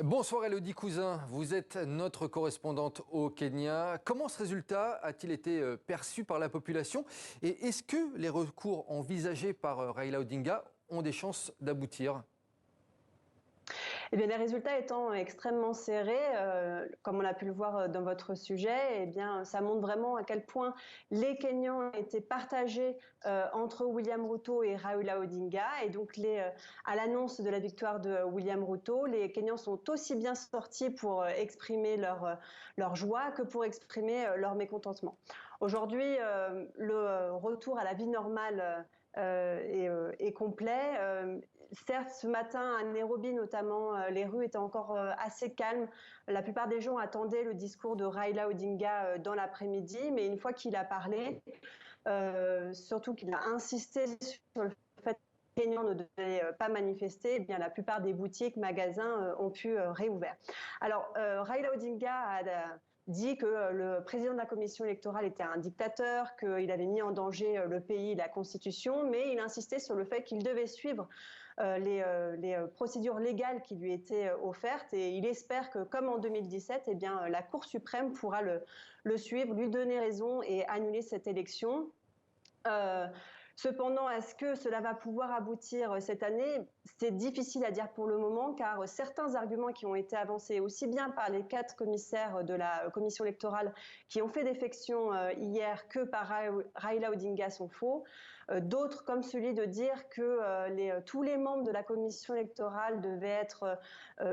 Bonsoir Élodie Cousin, vous êtes notre correspondante au Kenya. Comment ce résultat a-t-il été perçu par la population? Et est-ce que les recours envisagés par Raila Odinga ont des chances d'aboutir? Eh bien, les résultats étant extrêmement serrés, comme on a pu le voir dans votre sujet, eh bien, ça montre vraiment à quel point les Kenyans étaient partagés entre William Ruto et Raila Odinga. Et donc, à l'annonce de la victoire de William Ruto, les Kenyans sont aussi bien sortis pour exprimer leur joie que pour exprimer leur mécontentement. Aujourd'hui, le retour à la vie normale est complet. Certes, ce matin à Nairobi notamment, les rues étaient encore assez calmes. La plupart des gens attendaient le discours de Raila Odinga dans l'après-midi, mais une fois qu'il a parlé, surtout qu'il a insisté sur le fait que les Kenyans ne devaient pas manifester, eh bien, la plupart des boutiques, magasins ont pu réouvrir. Alors, Raila Odinga a dit que le président de la commission électorale était un dictateur, qu'il avait mis en danger le pays et la Constitution, mais il insistait sur le fait qu'il devait suivre les procédures légales qui lui étaient offertes, et il espère que, comme en 2017, eh bien, la Cour suprême pourra le suivre, lui donner raison et annuler cette élection. Cependant, est-ce que cela va pouvoir aboutir cette année? C'est difficile à dire pour le moment, car certains arguments qui ont été avancés aussi bien par les 4 commissaires de la commission électorale qui ont fait défection hier que par Raila Odinga sont faux. D'autres, comme celui de dire que tous les membres de la commission électorale devaient être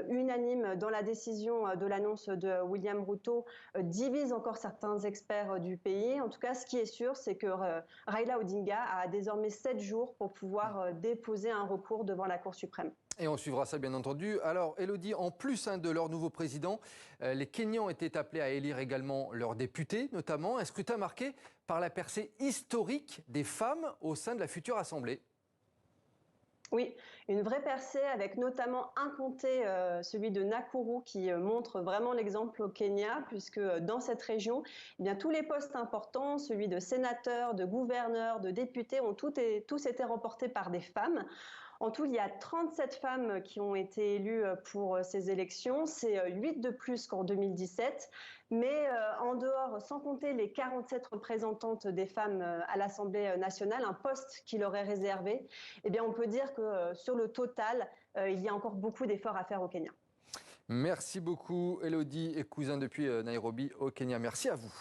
unanimes dans la décision de l'annonce de William Ruto, divisent encore certains experts du pays. En tout cas, ce qui est sûr, c'est que Raila Odinga a désormais 7 jours pour pouvoir déposer un recours devant la Cour suprême. Et on suivra ça bien entendu. Alors Élodie, en plus de leur nouveau président, les Kenyans étaient appelés à élire également leurs députés notamment. Un scrutin marqué par la percée historique des femmes au sein de la future Assemblée. Oui, une vraie percée avec notamment un comté, celui de Nakuru, qui montre vraiment l'exemple au Kenya, puisque dans cette région, eh bien, tous les postes importants, celui de sénateur, de gouverneur, de député, ont tous été remportés par des femmes. En tout, il y a 37 femmes qui ont été élues pour ces élections. C'est 8 de plus qu'en 2017. Mais en dehors, sans compter les 47 représentantes des femmes à l'Assemblée nationale, un poste qui leur est réservé, eh bien, on peut dire que sur le total, il y a encore beaucoup d'efforts à faire au Kenya. Merci beaucoup Élodie et Cousin depuis Nairobi au Kenya. Merci à vous.